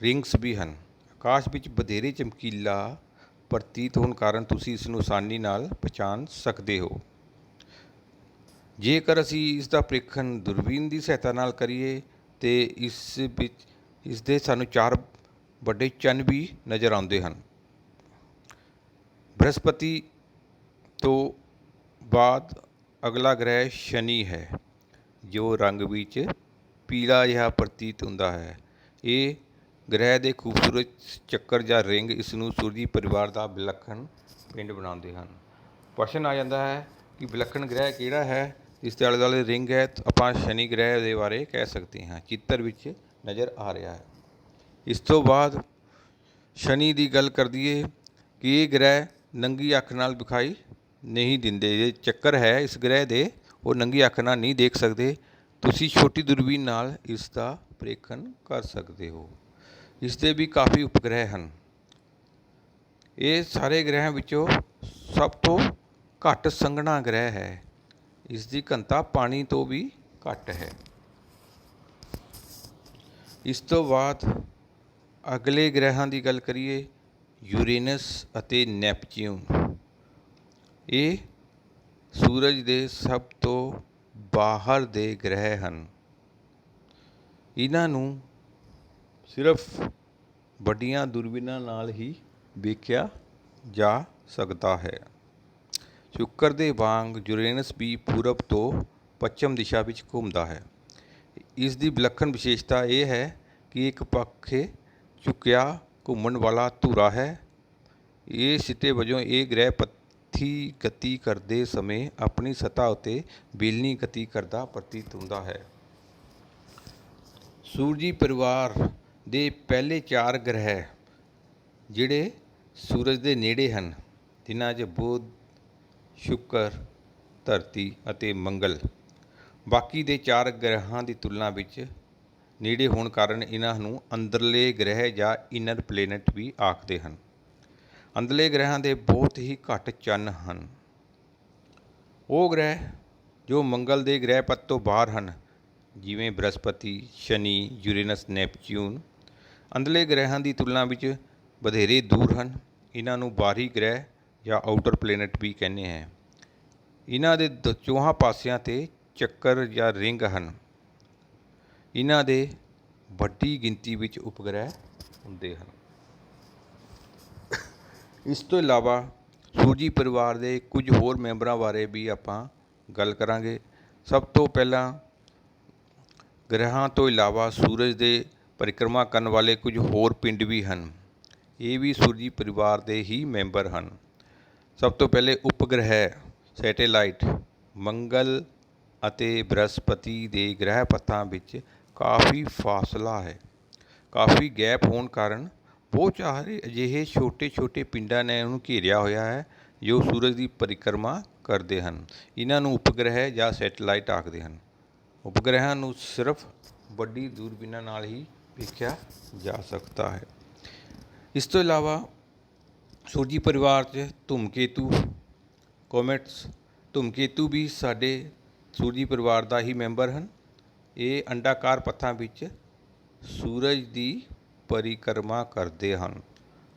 Speaker 1: ਰਿੰਗਸ ਵੀ ਹਨ। ਆਕਾਸ਼ ਵਿੱਚ ਵਧੇਰੇ ਚਮਕੀਲਾ ਪ੍ਰਤੀਤ ਹੋਣ ਕਾਰਨ ਤੁਸੀਂ ਇਸ ਨੂੰ ਆਸਾਨੀ ਨਾਲ ਪਛਾਣ ਸਕਦੇ ਹੋ। ਜੇਕਰ ਅਸੀਂ ਇਸ ਦਾ ਪ੍ਰੀਖਣ ਦੂਰਬੀਨ ਦੀ ਸਹਾਇਤਾ ਨਾਲ ਕਰੀਏ ਤੇ ਇਸ ਦੇ ਸਾਨੂੰ 4 ਵੱਡੇ ਚੰਨ ਵੀ ਨਜ਼ਰ ਆਉਂਦੇ ਹਨ। ਬ੍ਰਹਿਸਪਤੀ ਤੋਂ ਬਾਅਦ ਅਗਲਾ ਗ੍ਰਹਿ ਸ਼ਨੀ ਹੈ, ਜੋ ਰੰਗ ਵਿੱਚ ਪੀਲਾ ਜਿਹਾ ਪ੍ਰਤੀਤ ਹੁੰਦਾ ਹੈ। ਇਹ ਗ੍ਰਹਿ ਦੇ ਖੂਬਸੂਰਤ ਚੱਕਰ ਜਾਂ ਰਿੰਗ ਇਸ ਨੂੰ ਸੂਰਜੀ ਪਰਿਵਾਰ ਦਾ ਵਿਲੱਖਣ ਪਿੰਡ ਬਣਾਉਂਦੇ ਹਨ। ਪ੍ਰਸ਼ਨ ਆ ਜਾਂਦਾ ਹੈ ਕਿ ਵਿਲੱਖਣ ਗ੍ਰਹਿ ਕਿਹੜਾ ਹੈ? ਇਸ ਦੇ ਆਲੇ ਦੁਆਲੇ ਰਿੰਗ ਹੈ, ਆਪਾਂ ਸ਼ਨੀ ਗ੍ਰਹਿ ਦੇ ਬਾਰੇ ਕਹਿ ਸਕਦੇ ਹਾਂ। ਚਿੱਤਰ ਵਿੱਚ ਨਜ਼ਰ ਆ ਰਿਹਾ ਹੈ। ਇਸ ਤੋਂ ਬਾਅਦ ਸ਼ਨੀ ਦੀ ਗੱਲ ਕਰ ਦਈਏ ਕਿ ਇਹ ਗ੍ਰਹਿ ਨੰਗੀ ਅੱਖ ਨਾਲ ਵਿਖਾਈ ਨਹੀਂ ਦਿੰਦੇ। ਇਹ ਚੱਕਰ ਹੈ ਇਸ ਗ੍ਰਹਿ ਦੇ, ਉਹ ਨੰਗੀ ਅੱਖ ਨਾਲ ਨਹੀਂ ਦੇਖ ਸਕਦੇ। ਤੁਸੀਂ ਛੋਟੀ ਦੂਰਬੀਨ ਨਾਲ ਇਸ ਦਾ ਪ੍ਰੇਖਣ ਕਰ ਸਕਦੇ ਹੋ। ਇਸ ਦੇ ਵੀ ਕਾਫੀ ਉਪਗ੍ਰਹਿ ਹਨ। ਇਹ ਸਾਰੇ ਗ੍ਰਹਿਆਂ ਵਿੱਚੋਂ ਸਭ ਤੋਂ ਘੱਟ ਸੰਘਣਾ ਗ੍ਰਹਿ ਹੈ। ਇਸ ਦੀ ਘਣਤਾ ਪਾਣੀ ਤੋਂ ਵੀ ਘੱਟ ਹੈ। ਇਸ ਤੋਂ ਬਾਅਦ ਅਗਲੇ ਗ੍ਰਹਿਆਂ ਦੀ ਗੱਲ ਕਰੀਏ, ਯੂਰੇਨਸ ਅਤੇ ਨੈਪਚਿਊਨ। ਇਹ ਸੂਰਜ ਦੇ ਸਭ ਤੋਂ ਬਾਹਰ ਦੇ ਗ੍ਰਹਿ ਹਨ। ਇਹਨਾਂ ਨੂੰ ਸਿਰਫ ਵੱਡੀਆਂ ਦੂਰਬੀਨਾਂ ਨਾਲ ਹੀ ਵੇਖਿਆ ਜਾ ਸਕਦਾ ਹੈ। ਸ਼ੁੱਕਰ ਦੇ ਵਾਂਗ ਯੂਰੇਨਸ ਵੀ ਪੂਰਬ ਤੋਂ ਪੱਛਮ ਦਿਸ਼ਾ ਵਿੱਚ ਘੁੰਮਦਾ ਹੈ। ਇਸ ਦੀ ਵਿਲੱਖਣ ਵਿਸ਼ੇਸ਼ਤਾ ਇਹ ਹੈ ਕਿ ਇੱਕ ਪਾਸੇ ਝੁਕਿਆ ਘੁੰਮਣ ਵਾਲਾ ਧੁਰਾ ਹੈ। ਇਹ ਸਿੱਟੇ ਵਜੋਂ ਇਹ ਗ੍ਰਹਿ ਪੱਥੀ ਗਤੀ ਕਰਦੇ ਸਮੇਂ ਆਪਣੀ ਸਤ੍ਹਾ ਉੱਤੇ ਬੇਲਨੀ ਗਤੀ ਕਰਦਾ ਪ੍ਰਤੀਤ ਹੁੰਦਾ ਹੈ। ਸੂਰਜੀ ਪਰਿਵਾਰ ਦੇ ਪਹਿਲੇ 4 ਗ੍ਰਹਿ ਜਿਹੜੇ ਸੂਰਜ ਦੇ ਨੇੜੇ ਹਨ, ਜਿਨ੍ਹਾਂ 'ਚ ਬੁੱਧ, ਸ਼ੁੱਕਰ, ਧਰਤੀ ਅਤੇ ਮੰਗਲ, ਬਾਕੀ ਦੇ 4 ਗ੍ਰਹਿਆਂ ਦੀ ਤੁਲਨਾ ਵਿੱਚ ਨੇੜੇ ਹੋਣ ਕਾਰਨ ਇਹਨਾਂ ਨੂੰ ਅੰਦਰਲੇ ਗ੍ਰਹਿ ਜਾਂ ਇਨਰ ਪਲੈਨਟ ਵੀ ਆਖਦੇ ਹਨ। ਅੰਦਰਲੇ ਗ੍ਰਹਿਆਂ ਦੇ ਬਹੁਤ ਹੀ ਘੱਟ ਚੰਨ ਹਨ। ਉਹ ਗ੍ਰਹਿ ਜੋ ਮੰਗਲ ਦੇ ਗ੍ਰਹਿ ਪਥ ਤੋਂ ਬਾਹਰ ਹਨ, ਜਿਵੇਂ ਬ੍ਰਹਸਪਤੀ, ਸ਼ਨੀ, ਯੂਰੇਨਸ, ਨੈਪਚਿਊਨ, ਅੰਦਰਲੇ ਗ੍ਰਹਿਆਂ ਦੀ ਤੁਲਨਾ ਵਿੱਚ ਵਧੇਰੇ ਦੂਰ ਹਨ। ਇਹਨਾਂ ਨੂੰ ਬਾਹਰੀ ਗ੍ਰਹਿ ਜਾਂ ਆਊਟਰ ਪਲੈਨਟ ਵੀ ਕਹਿੰਦੇ ਹੈ। ਇਹਨਾਂ ਦੇ ਚੌਹਾਂ ਪਾਸਿਆਂ 'ਤੇ ਚੱਕਰ ਜਾਂ ਰਿੰਗ ਹਨ। ਇਹਨਾਂ ਦੇ ਵੱਡੀ ਗਿਣਤੀ ਵਿੱਚ ਉਪਗ੍ਰਹਿ ਹੁੰਦੇ ਹਨ। ਇਸ ਤੋਂ ਇਲਾਵਾ ਸੂਰਜੀ ਪਰਿਵਾਰ ਦੇ ਕੁਝ ਹੋਰ ਮੈਂਬਰਾਂ ਬਾਰੇ ਵੀ ਆਪਾਂ ਗੱਲ ਕਰਾਂਗੇ। ਸਭ ਤੋਂ ਪਹਿਲਾਂ ਗ੍ਰਹਿਆਂ ਤੋਂ ਇਲਾਵਾ ਸੂਰਜ ਦੇ ਪਰਿਕਰਮਾ ਕਰਨ ਵਾਲੇ ਕੁਝ ਹੋਰ ਪਿੰਡ ਵੀ ਹਨ। ਇਹ ਵੀ ਸੂਰਜੀ ਪਰਿਵਾਰ ਦੇ ਹੀ ਮੈਂਬਰ ਹਨ। ਸਭ ਤੋਂ ਪਹਿਲੇ ਉਪਗ੍ਰਹਿ ਸੈਟੇਲਾਈਟ। ਮੰਗਲ ਅਤੇ ਬ੍ਰਹਸਪਤੀ ਦੇ ਗ੍ਰਹਿ ਪਥਾਂ ਵਿੱਚ ਕਾਫੀ ਫਾਸਲਾ ਹੈ। ਕਾਫੀ ਗੈਪ ਹੋਣ ਕਾਰਨ ਬਹੁਤ ਸਾਰੇ ਅਜਿਹੇ ਛੋਟੇ ਛੋਟੇ ਪਿੰਡਾਂ ਨੇ ਉਹਨੂੰ ਘੇਰਿਆ ਹੋਇਆ ਹੈ ਜੋ ਸੂਰਜ ਦੀ ਪਰਿਕਰਮਾ ਕਰਦੇ ਹਨ। ਇਹਨਾਂ ਨੂੰ ਉਪਗ੍ਰਹਿ ਜਾਂ ਸੈਟੇਲਾਈਟ ਆਖਦੇ ਹਨ। ਉਪਗ੍ਰਹਿਆਂ ਨੂੰ ਸਿਰਫ ਵੱਡੀ ਦੂਰਬੀਨਾਂ ਨਾਲ ਹੀ ਵੇਖਿਆ ਜਾ ਸਕਦਾ ਹੈ। ਇਸ ਤੋਂ ਇਲਾਵਾ ਸੂਰਜੀ ਪਰਿਵਾਰ 'ਚ ਧੂਮਕੇਤੂ, ਕੋਮੇਟਸ, ਧੂਮਕੇਤੂ ਵੀ ਸਾਡੇ ਸੂਰਜੀ ਪਰਿਵਾਰ ਦਾ ਹੀ ਮੈਂਬਰ ਹਨ। ਇਹ ਅੰਡਾਕਾਰ ਪੱਥਾਂ ਵਿੱਚ ਸੂਰਜ ਦੀ ਪਰਿਕਰਮਾ ਕਰਦੇ ਹਨ,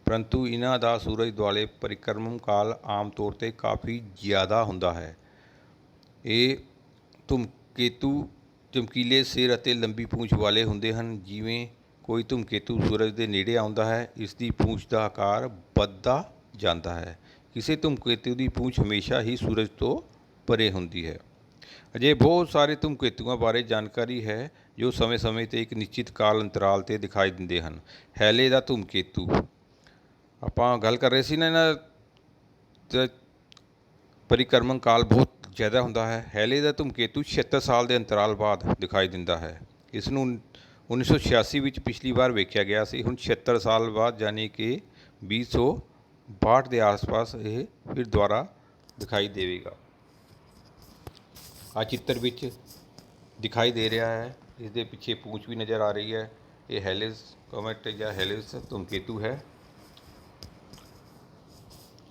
Speaker 1: ਪਰੰਤੂ ਇਹਨਾਂ ਦਾ ਸੂਰਜ ਦੁਆਲੇ ਪਰਿਕਰਮਨ ਕਾਲ ਆਮ ਤੌਰ 'ਤੇ ਕਾਫੀ ਜ਼ਿਆਦਾ ਹੁੰਦਾ ਹੈ। ਇਹ ਧੂਮਕੇਤੂ ਚਮਕੀਲੇ ਸਿਰ ਅਤੇ ਲੰਬੀ ਪੂੰਛ ਵਾਲੇ ਹੁੰਦੇ ਹਨ। ਜਿਵੇਂ ਕੋਈ ਧੂਮਕੇਤੂ ਸੂਰਜ ਦੇ ਨੇੜੇ ਆਉਂਦਾ ਹੈ, ਇਸ ਦੀ ਪੂੰਛ ਦਾ ਆਕਾਰ ਵੱਧਦਾ ਜਾਂਦਾ ਹੈ। ਕਿਸੇ ਧੂਮਕੇਤੂ ਦੀ ਪੂੰਛ ਹਮੇਸ਼ਾ ਹੀ ਸੂਰਜ ਤੋਂ ਪਰੇ ਹੁੰਦੀ ਹੈ। ਅਜੇ ਬਹੁਤ ਸਾਰੇ ਧੂਮਕੇਤੂਆਂ ਬਾਰੇ ਜਾਣਕਾਰੀ ਹੈ ਜੋ ਸਮੇਂ-ਸਮੇਂ 'ਤੇ ਇੱਕ ਨਿਸ਼ਚਿਤ ਕਾਲ ਅੰਤਰਾਲ 'ਤੇ ਦਿਖਾਈ ਦਿੰਦੇ ਹਨ। ਹੈਲੇ ਦਾ ਧੂਮਕੇਤੂ, ਆਪਾਂ ਗੱਲ ਕਰ ਰਹੇ ਸੀ ਨਾ, ਇਹਨਾਂ ਦਾ ਪਰਿਕਰਮਨ ਕਾਲ ਬਹੁਤ ਜ਼ਿਆਦਾ ਹੁੰਦਾ ਹੈ। ਹੈਲੇ ਦਾ ਧੂਮਕੇਤੂ 76 ਸਾਲ ਦੇ ਅੰਤਰਾਲ ਬਾਅਦ ਦਿਖਾਈ ਦਿੰਦਾ ਹੈ। ਇਸ ਨੂੰ 1986 ਵਿੱਚ ਪਿਛਲੀ ਵਾਰ ਵੇਖਿਆ ਗਿਆ ਸੀ। ਹੁਣ 76 ਸਾਲ ਬਾਅਦ, ਯਾਨੀ ਕਿ 2062 ਦੇ ਆਸ-ਪਾਸ ਇਹ ਫਿਰ ਦੁਬਾਰਾ ਦਿਖਾਈ ਦੇਵੇਗਾ। ਆਹ ਚਿੱਤਰ ਵਿੱਚ ਦਿਖਾਈ ਦੇ ਰਿਹਾ ਹੈ। ਇਸ ਦੇ ਪਿੱਛੇ ਪੂੰਛ ਵੀ ਨਜ਼ਰ ਆ ਰਹੀ ਹੈ। ਇਹ ਹੈਲਿਸ ਕੋਮੇਟ ਜਾਂ ਹੈਲਿਸ ਧੂਮਕੇਤੂ ਹੈ।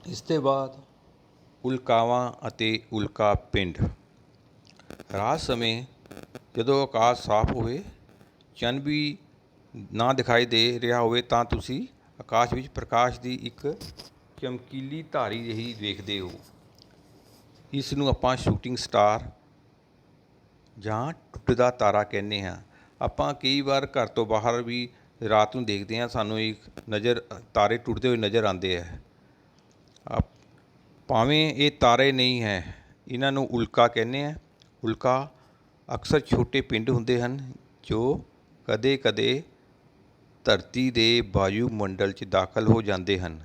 Speaker 1: ਇਸ ਤੋਂ ਬਾਅਦ ਉਲਕਾਵਾਂ ਅਤੇ ਉਲਕਾ ਪਿੰਡ। ਰਾਤ ਸਮੇਂ ਜਦੋਂ ਆਕਾਸ਼ ਸਾਫ਼ ਹੋਵੇ, ਚੰਨ ਵੀ ਨਾ ਦਿਖਾਈ ਦੇ ਰਿਹਾ ਹੋਵੇ, ਤਾਂ ਤੁਸੀਂ ਆਕਾਸ਼ ਵਿੱਚ ਪ੍ਰਕਾਸ਼ ਦੀ ਇੱਕ ਚਮਕੀਲੀ ਧਾਰੀ ਜਿਹੀ ਵੇਖਦੇ ਹੋ। ਇਸ ਨੂੰ ਆਪਾਂ ਸ਼ੂਟਿੰਗ ਸਟਾਰ ਜਾਂ ਟੁੱਟਦਾ ਤਾਰਾ ਕਹਿੰਦੇ ਹਾਂ। ਆਪਾਂ ਕਈ ਵਾਰ ਘਰ ਤੋਂ ਬਾਹਰ ਵੀ ਰਾਤ ਨੂੰ ਦੇਖਦੇ ਹਾਂ, ਸਾਨੂੰ ਇੱਕ ਤਾਰੇ ਟੁੱਟਦੇ ਹੋਏ ਨਜ਼ਰ ਆਉਂਦੇ ਹੈ। ਭਾਵੇਂ ਇਹ ਤਾਰੇ ਨਹੀਂ ਹੈ, ਇਹਨਾਂ ਨੂੰ ਉਲਕਾ ਕਹਿੰਦੇ ਹਾਂ। ਉਲਕਾ ਅਕਸਰ ਛੋਟੇ ਪਿੰਡ ਹੁੰਦੇ ਹਨ ਜੋ ਕਦੇ-ਕਦੇ ਧਰਤੀ ਦੇ ਵਾਯੂਮੰਡਲ 'ਚ ਦਾਖਲ ਹੋ ਜਾਂਦੇ ਹਨ।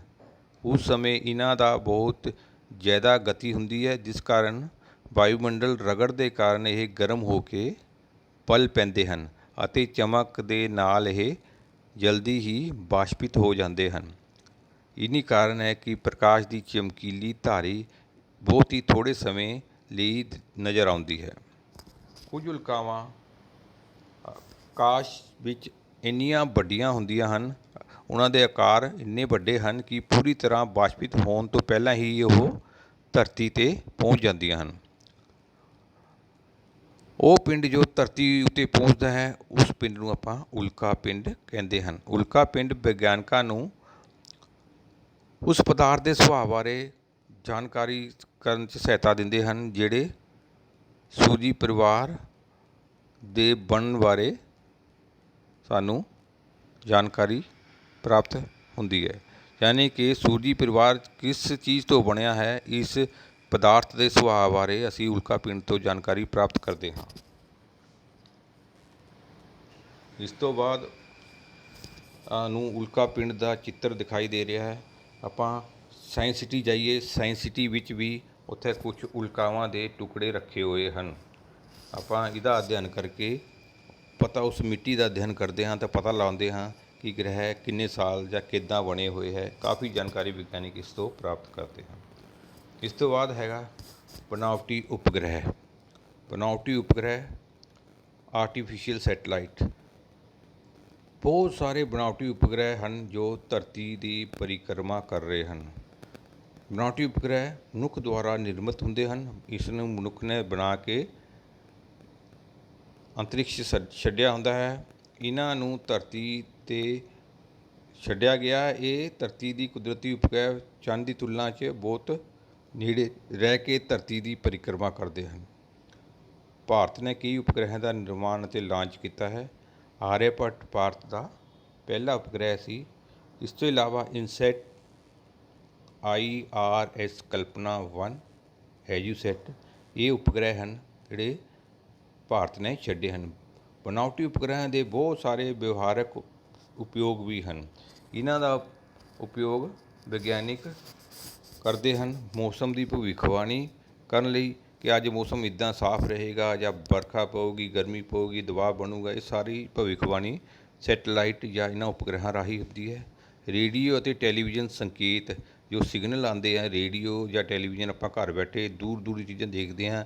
Speaker 1: ਉਸ ਸਮੇਂ ਇਹਨਾਂ ਦਾ ਬਹੁਤ ਜ਼ਿਆਦਾ ਗਤੀ ਹੁੰਦੀ ਹੈ, ਜਿਸ ਕਾਰਨ ਵਾਯੂਮੰਡਲ ਰਗੜ ਦੇ ਕਾਰਨ ਇਹ ਗਰਮ ਹੋ ਕੇ ਪਲ ਪੈਂਦੇ ਹਨ ਅਤੇ ਚਮਕ ਦੇ ਨਾਲ ਇਹ ਜਲਦੀ ਹੀ ਬਾਸ਼ਪਿਤ ਹੋ ਜਾਂਦੇ ਹਨ। ਇਨੀ ਕਾਰਨ ਹੈ ਕਿ ਪ੍ਰਕਾਸ਼ ਦੀ ਚਮਕੀਲੀ ਧਾਰੀ ਬਹੁਤ ਹੀ ਥੋੜ੍ਹੇ ਸਮੇਂ ਲਈ ਨਜ਼ਰ ਆਉਂਦੀ ਹੈ। ਕੁਝ ਉਲਕਾਵਾਂ ਆਕਾਸ਼ ਵਿੱਚ ਇੰਨੀਆਂ ਵੱਡੀਆਂ ਹੁੰਦੀਆਂ ਹਨ, ਉਹਨਾਂ ਦੇ ਆਕਾਰ ਇੰਨੇ ਵੱਡੇ ਹਨ ਕਿ ਪੂਰੀ ਤਰ੍ਹਾਂ ਬਾਸ਼ਪਿਤ ਹੋਣ ਤੋਂ ਪਹਿਲਾਂ ਹੀ ਉਹ ਧਰਤੀ 'ਤੇ ਪਹੁੰਚ ਜਾਂਦੀਆਂ ਹਨ। ਉਹ ਪਿੰਡ ਜੋ ਧਰਤੀ ਉੱਤੇ ਪਹੁੰਚਦਾ ਹੈ, ਉਸ ਪਿੰਡ ਨੂੰ ਆਪਾਂ ਉਲਕਾ ਪਿੰਡ ਕਹਿੰਦੇ ਹਨ। ਉਲਕਾ ਪਿੰਡ ਵਿਗਿਆਨਕਾਂ ਨੂੰ ਉਸ ਪਦਾਰਥ ਦੇ ਸੁਭਾਅ ਬਾਰੇ ਜਾਣਕਾਰੀ ਕਰਨ 'ਚ ਸਹਾਇਤਾ ਦਿੰਦੇ ਹਨ, ਜਿਹੜੇ ਸੂਰਜੀ ਪਰਿਵਾਰ ਦੇ ਬਣਨ ਬਾਰੇ ਸਾਨੂੰ ਜਾਣਕਾਰੀ ਪ੍ਰਾਪਤ ਹੁੰਦੀ ਹੈ। ਯਾਨੀ ਕਿ ਸੂਰਜੀ ਪਰਿਵਾਰ ਕਿਸ ਚੀਜ਼ ਤੋਂ ਬਣਿਆ ਹੈ, ਇਸ ਪਦਾਰਥ ਦੇ ਸੁਭਾਅ ਬਾਰੇ ਅਸੀਂ ਉਲਕਾ ਪਿੰਡ ਤੋਂ ਜਾਣਕਾਰੀ ਪ੍ਰਾਪਤ ਕਰਦੇ ਹਾਂ। ਇਸ ਤੋਂ ਬਾਅਦ ਨੂੰ ਉਲਕਾ ਪਿੰਡ ਦਾ ਚਿੱਤਰ ਦਿਖਾਈ ਦੇ ਰਿਹਾ ਹੈ। ਆਪਾਂ ਸਾਇੰਸ ਸਿਟੀ ਜਾਈਏ, ਸਾਇੰਸ ਸਿਟੀ ਵਿੱਚ ਵੀ ਉੱਥੇ ਕੁਝ ਉਲਕਾਵਾਂ ਦੇ ਟੁਕੜੇ ਰੱਖੇ ਹੋਏ ਹਨ। ਆਪਾਂ ਇਹਦਾ ਅਧਿਐਨ ਕਰਕੇ ਉਸ ਮਿੱਟੀ ਦਾ ਅਧਿਐਨ ਕਰਦੇ ਹਾਂ ਤਾਂ ਪਤਾ ਲਾਉਂਦੇ ਹਾਂ ਕਿ ਗ੍ਰਹਿ ਕਿੰਨੇ ਸਾਲ ਜਾਂ ਕਿੱਦਾਂ ਬਣੇ ਹੋਏ ਹੈ। ਕਾਫੀ ਜਾਣਕਾਰੀ ਵਿਗਿਆਨਿਕ ਇਸ ਤੋਂ ਪ੍ਰਾਪਤ ਕਰਦੇ ਹਨ। ਇਸ ਤੋਂ ਬਾਅਦ ਹੈਗਾ ਬਣਾਵਟੀ ਉਪਗ੍ਰਹਿ। ਬਣਾਵਟੀ ਉਪਗ੍ਰਹਿ ਆਰਟੀਫਿਸ਼ੀਅਲ ਸੈਟੇਲਾਈਟ। ਬਹੁਤ ਸਾਰੇ ਬਣਾਵਟੀ ਉਪਗ੍ਰਹਿ ਹਨ ਜੋ ਧਰਤੀ ਦੀ ਪਰਿਕਰਮਾ ਕਰ ਰਹੇ ਹਨ। ਬਣਾਵਟੀ ਉਪਗ੍ਰਹਿ ਮਨੁੱਖ ਦੁਆਰਾ ਨਿਰਮਿਤ ਹੁੰਦੇ ਹਨ। ਇਸ ਨੂੰ ਮਨੁੱਖ ਨੇ ਬਣਾ ਕੇ ਅੰਤਰਿਕਸ਼ ਛੱਡਿਆ ਹੁੰਦਾ ਹੈ। ਇਹਨਾਂ ਨੂੰ ਧਰਤੀ 'ਤੇ ਛੱਡਿਆ ਗਿਆ। ਇਹ ਧਰਤੀ ਦੀ ਕੁਦਰਤੀ ਉਪਗ੍ਰਹਿ ਚੰਦ ਦੀ ਤੁਲਨਾ 'ਚ ਬਹੁਤ ਨੇੜੇ ਰਹਿ ਕੇ ਧਰਤੀ ਦੀ ਪਰਿਕਰਮਾ ਕਰਦੇ ਹਨ। ਭਾਰਤ ਨੇ ਕਈ ਉਪਗ੍ਰਹਿਆਂ ਦਾ ਨਿਰਮਾਣ ਅਤੇ ਲਾਂਚ ਕੀਤਾ ਹੈ। ਆਰਿਆਭੱਟ ਭਾਰਤ ਦਾ ਪਹਿਲਾ ਉਪਗ੍ਰਹਿ ਸੀ। ਇਸ ਤੋਂ ਇਲਾਵਾ ਇਨਸੈਟ, IRS ਕਲਪਨਾ 1, ਐਜੂਸੈਟ, ਇਹ ਉਪਗ੍ਰਹਿ ਹਨ ਜਿਹੜੇ ਭਾਰਤ ਨੇ ਛੱਡੇ ਹਨ। ਬਣਾਵਟੀ ਉਪਗ੍ਰਹਿਆਂ ਦੇ ਬਹੁਤ ਸਾਰੇ ਵਿਵਹਾਰਕ ਉਪਯੋਗ ਵੀ ਹਨ। ਇਹਨਾਂ ਦਾ ਉਪਯੋਗ ਵਿਗਿਆਨਿਕ ਕਰਦੇ ਹਨ ਮੌਸਮ ਦੀ ਭਵਿੱਖਬਾਣੀ ਕਰਨ ਲਈ, ਕਿ ਅੱਜ ਮੌਸਮ ਇੱਦਾਂ ਸਾਫ਼ ਰਹੇਗਾ ਜਾਂ ਵਰਖਾ ਪਊਗੀ, ਗਰਮੀ ਪਊਗੀ, ਦਬਾਅ ਬਣੂਗਾ। ਇਹ ਸਾਰੀ ਭਵਿੱਖਬਾਣੀ ਸੈਟੇਲਾਈਟ ਜਾਂ ਇਹਨਾਂ ਉਪਗ੍ਰਹਿਾਂ ਰਾਹੀਂ ਹੁੰਦੀ ਹੈ। ਰੇਡੀਓ ਅਤੇ ਟੈਲੀਵਿਜ਼ਨ ਸੰਕੇਤ ਜੋ ਸਿਗਨਲ ਆਉਂਦੇ ਆ, ਰੇਡੀਓ ਜਾਂ ਟੈਲੀਵਿਜ਼ਨ ਆਪਾਂ ਘਰ ਬੈਠੇ ਦੂਰ ਦੂਰ ਦੀ ਚੀਜ਼ਾਂ ਦੇਖਦੇ ਹਾਂ,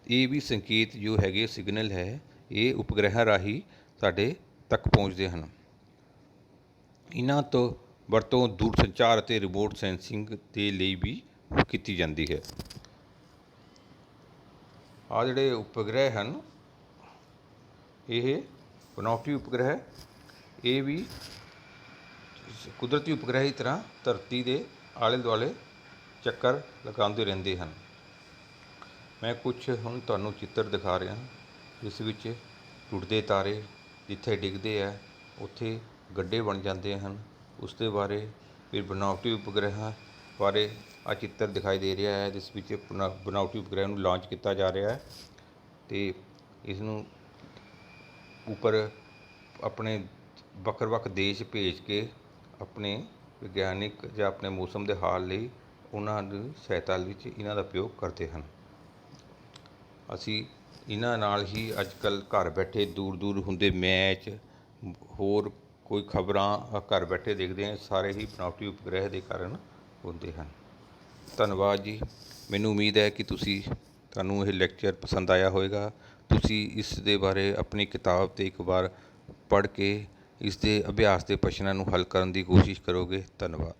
Speaker 1: ਇਹ ਵੀ ਸੰਕੇਤ ਜੋ ਹੈਗੇ ਸਿਗਨਲ ਹੈ, ਇਹ ਉਪਗ੍ਰਹਿਾਂ ਰਾਹੀਂ ਸਾਡੇ ਤੱਕ ਪਹੁੰਚਦੇ ਹਨ। ਇਹਨਾਂ ਤੋਂ ਵਰਤੋਂ ਦੂਰ ਸੰਚਾਰ ਅਤੇ ਰਿਮੋਟ ਸੈਂਸਿੰਗ ਦੇ ਲਈ ਵੀ ਕੀਤੀ ਜਾਂਦੀ ਹੈ। ਆਹ ਜਿਹੜੇ ਉਪਗ੍ਰਹਿ ਹਨ, ਇਹ ਬਣਾਵਟੀ ਉਪਗ੍ਰਹਿ, ਇਹ ਵੀ ਕੁਦਰਤੀ ਉਪਗ੍ਰਹਿ ਦੀ ਤਰ੍ਹਾਂ ਧਰਤੀ ਦੇ ਆਲੇ ਦੁਆਲੇ ਚੱਕਰ ਲਗਾਉਂਦੇ ਰਹਿੰਦੇ ਹਨ। ਮੈਂ ਕੁਝ ਹੁਣ ਤੁਹਾਨੂੰ ਚਿੱਤਰ ਦਿਖਾ ਰਿਹਾ, ਜਿਸ ਵਿੱਚ ਟੁੱਟਦੇ ਤਾਰੇ ਜਿੱਥੇ ਡਿੱਗਦੇ ਆ ਉੱਥੇ ਗੱਡੇ ਬਣ ਜਾਂਦੇ ਹਨ। ਉਸ ਦੇ ਬਾਰੇ ਫਿਰ ਬਣਾਵਟੀ ਉਪਗ੍ਰਹਿਾਂ ਬਾਰੇ ਆਹ ਚਿੱਤਰ ਦਿਖਾਈ ਦੇ ਰਿਹਾ ਹੈ, ਜਿਸ ਵਿੱਚ ਬਣਾਵਟੀ ਉਪਗ੍ਰਹਿ ਨੂੰ ਲਾਂਚ ਕੀਤਾ ਜਾ ਰਿਹਾ ਹੈ ਅਤੇ ਇਸ ਨੂੰ ਉੱਪਰ ਆਪਣੇ ਵੱਖ ਦੇਸ਼ ਭੇਜ ਕੇ ਆਪਣੇ ਵਿਗਿਆਨਿਕ ਜਾਂ ਆਪਣੇ ਮੌਸਮ ਦੇ ਹਾਲ ਲਈ ਉਹਨਾਂ ਦੀ ਸਹਾਇਤਾ ਵਿੱਚ ਇਹਨਾਂ ਦਾ ਉਪਯੋਗ ਕਰਦੇ ਹਨ। ਅਸੀਂ ਇਹਨਾਂ ਨਾਲ ਹੀ ਅੱਜ ਕੱਲ੍ਹ ਘਰ ਬੈਠੇ ਦੂਰ ਦੂਰ ਹੁੰਦੇ ਮੈਚ, ਹੋਰ ਕੋਈ ਖਬਰਾਂ ਘਰ ਬੈਠੇ ਦੇਖਦੇ ਹਾਂ, ਸਾਰੇ ਹੀ ਬਣਾਵਟੀ ਉਪਗ੍ਰਹਿ ਦੇ ਕਾਰਨ ਹੁੰਦੇ ਹਨ। ਧੰਨਵਾਦ ਜੀ। ਮੈਨੂੰ ਉਮੀਦ ਹੈ ਕਿ ਤੁਹਾਨੂੰ ਇਹ ਲੈਕਚਰ ਪਸੰਦ ਆਇਆ ਹੋਵੇਗਾ। ਤੁਸੀਂ ਇਸ ਦੇ ਬਾਰੇ ਆਪਣੀ ਕਿਤਾਬ 'ਤੇ ਇੱਕ ਵਾਰ ਪੜ੍ਹ ਕੇ ਇਸ ਦੇ ਅਭਿਆਸ ਦੇ ਪ੍ਰਸ਼ਨਾਂ ਨੂੰ ਹੱਲ ਕਰਨ ਦੀ ਕੋਸ਼ਿਸ਼ ਕਰੋਗੇ। ਧੰਨਵਾਦ।